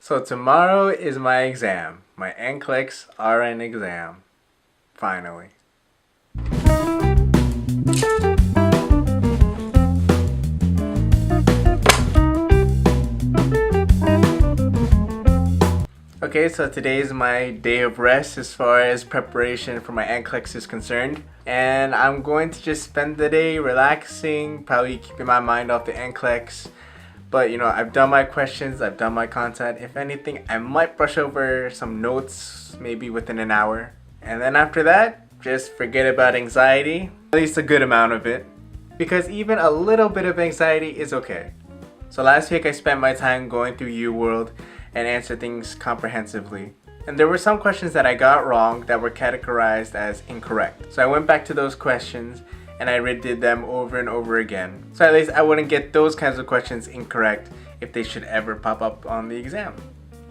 So tomorrow is my exam, my NCLEX-RN exam, finally. Okay, so today is my day of rest as far as preparation for my NCLEX is concerned. And I'm going to just spend the day relaxing, probably keeping my mind off the NCLEX. But you know, I've done my questions, I've done my content. If anything, I might brush over some notes maybe within an hour. And then after that, just forget about anxiety, at least a good amount of it. Because even a little bit of anxiety is okay. So last week I spent my time going through UWorld and answer things comprehensively. And there were some questions that I got wrong that were categorized as incorrect. So I went back to those questions and I redid them over and over again. So at least I wouldn't get those kinds of questions incorrect if they should ever pop up on the exam.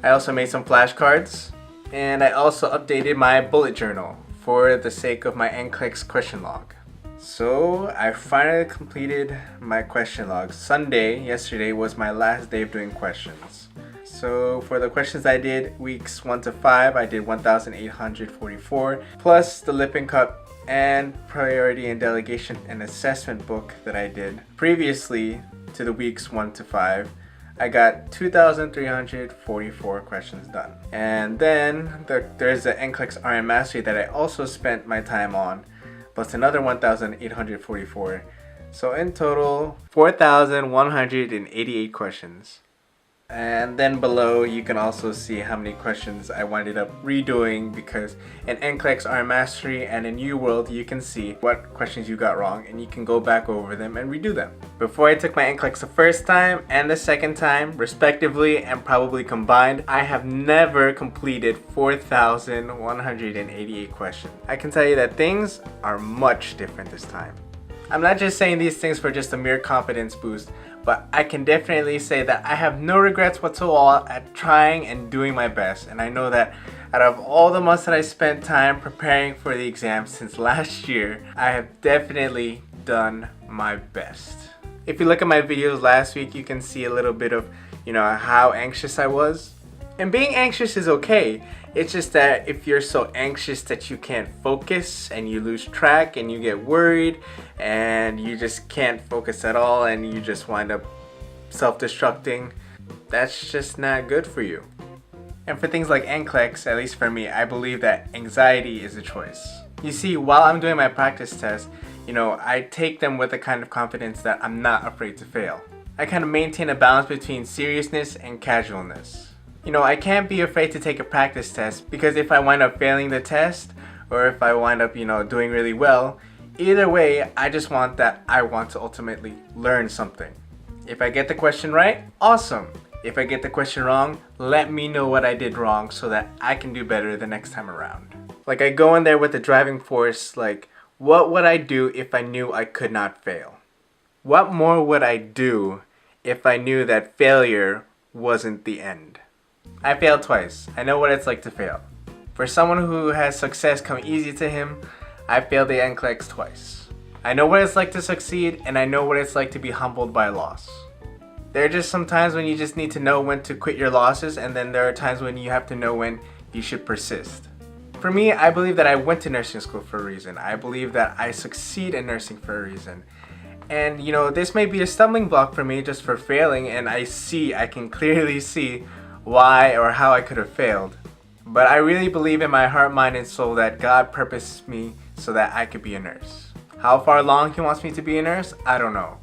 I also made some flashcards and I also updated my bullet journal for the sake of my NCLEX question log. So I finally completed my question log. Yesterday was my last day of doing questions. So for the questions I did, weeks 1 to 5, I did 1,844, plus the lip and cup and priority and delegation and assessment book that I did previously to the weeks 1 to 5. I got 2,344 questions done. And then there's the NCLEX-RN Mastery that I also spent my time on, plus another 1,844. So in total, 4,188 questions. And then below you can also see how many questions I winded up redoing, because in NCLEX-RN Mastery and in UWorld you can see what questions you got wrong and you can go back over them and redo them. Before I took my NCLEX the first time and the second time, respectively and probably combined, I have never completed 4,188 questions. I can tell you that things are much different this time. I'm not just saying these things for just a mere confidence boost, but I can definitely say that I have no regrets whatsoever at trying and doing my best. And I know that out of all the months that I spent time preparing for the exam since last year, I have definitely done my best. If you look at my videos last week, you can see a little bit of, how anxious I was. And being anxious is okay. It's just that if you're so anxious that you can't focus and you lose track and you get worried and you just can't focus at all and you just wind up self-destructing, that's just not good for you. And for things like NCLEX, at least for me, I believe that anxiety is a choice. You see, while I'm doing my practice tests, I take them with a kind of confidence that I'm not afraid to fail. I kind of maintain a balance between seriousness and casualness. I can't be afraid to take a practice test, because if I wind up failing the test or if I wind up, doing really well, either way, I just want that I want to ultimately learn something. If I get the question right, awesome. If I get the question wrong, let me know what I did wrong so that I can do better the next time around. Like, I go in there with the driving force, like, what would I do if I knew I could not fail? What more would I do if I knew that failure wasn't the end? I failed twice. I know what it's like to fail. For someone who has success come easy to him, I failed the NCLEX twice. I know what it's like to succeed, and I know what it's like to be humbled by loss. There are just some times when you just need to know when to quit your losses, and then there are times when you have to know when you should persist. For me, I believe that I went to nursing school for a reason. I believe that I succeed in nursing for a reason. And this may be a stumbling block for me just for failing, and I can clearly see why or how I could have failed. But I really believe in my heart, mind, and soul that God purposed me so that I could be a nurse. How far along He wants me to be a nurse, I don't know.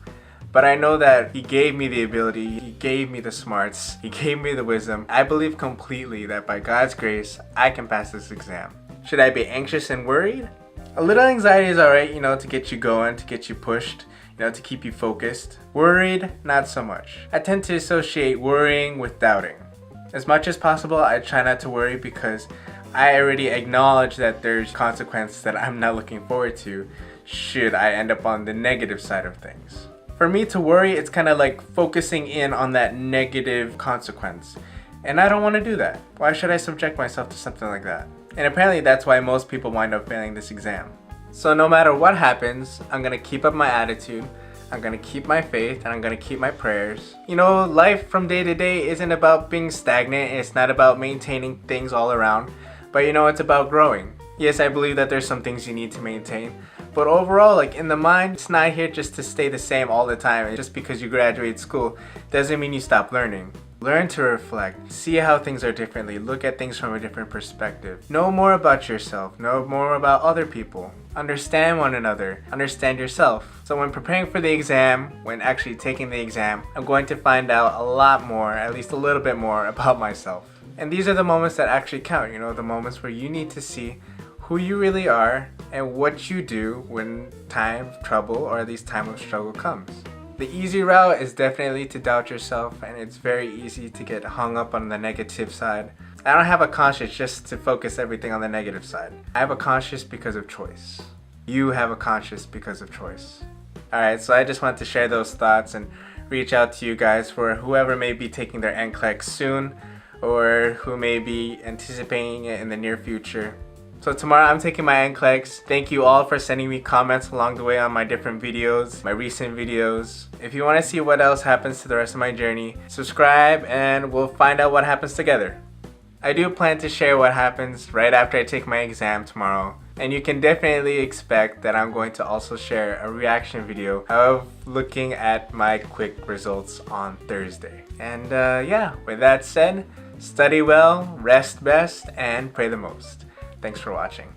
But I know that He gave me the ability, He gave me the smarts, He gave me the wisdom. I believe completely that by God's grace, I can pass this exam. Should I be anxious and worried? A little anxiety is alright, to get you going, to get you pushed, to keep you focused. Worried, not so much. I tend to associate worrying with doubting. As much as possible, I try not to worry because I already acknowledge that there's consequences that I'm not looking forward to should I end up on the negative side of things. For me to worry, it's kind of like focusing in on that negative consequence. And I don't want to do that. Why should I subject myself to something like that? And apparently that's why most people wind up failing this exam. So no matter what happens, I'm going to keep up my attitude. I'm gonna keep my faith, and I'm gonna keep my prayers. You know, life from day to day isn't about being stagnant. It's not about maintaining things all around, but you know, it's about growing. Yes, I believe that there's some things you need to maintain, but overall, like in the mind, it's not here just to stay the same all the time. And just because you graduate school doesn't mean you stop learning. Learn to reflect, see how things are differently, look at things from a different perspective. Know more about yourself, know more about other people. Understand one another, understand yourself. So when preparing for the exam, when actually taking the exam, I'm going to find out a lot more, at least a little bit more about myself. And these are the moments that actually count, you know, the moments where you need to see who you really are and what you do when time of trouble, or at least time of struggle, comes. The easy route is definitely to doubt yourself, and it's very easy to get hung up on the negative side. I don't have a conscience just to focus everything on the negative side. I have a conscience because of choice. You have a conscience because of choice. Alright, so I just wanted to share those thoughts and reach out to you guys for whoever may be taking their NCLEX soon, or who may be anticipating it in the near future. So tomorrow I'm taking my NCLEX. Thank you all for sending me comments along the way on my different videos, my recent videos. If you want to see what else happens to the rest of my journey, subscribe and we'll find out what happens together. I do plan to share what happens right after I take my exam tomorrow. And you can definitely expect that I'm going to also share a reaction video of looking at my quick results on Thursday. And yeah, with that said, study well, rest best, and pray the most. Thanks for watching.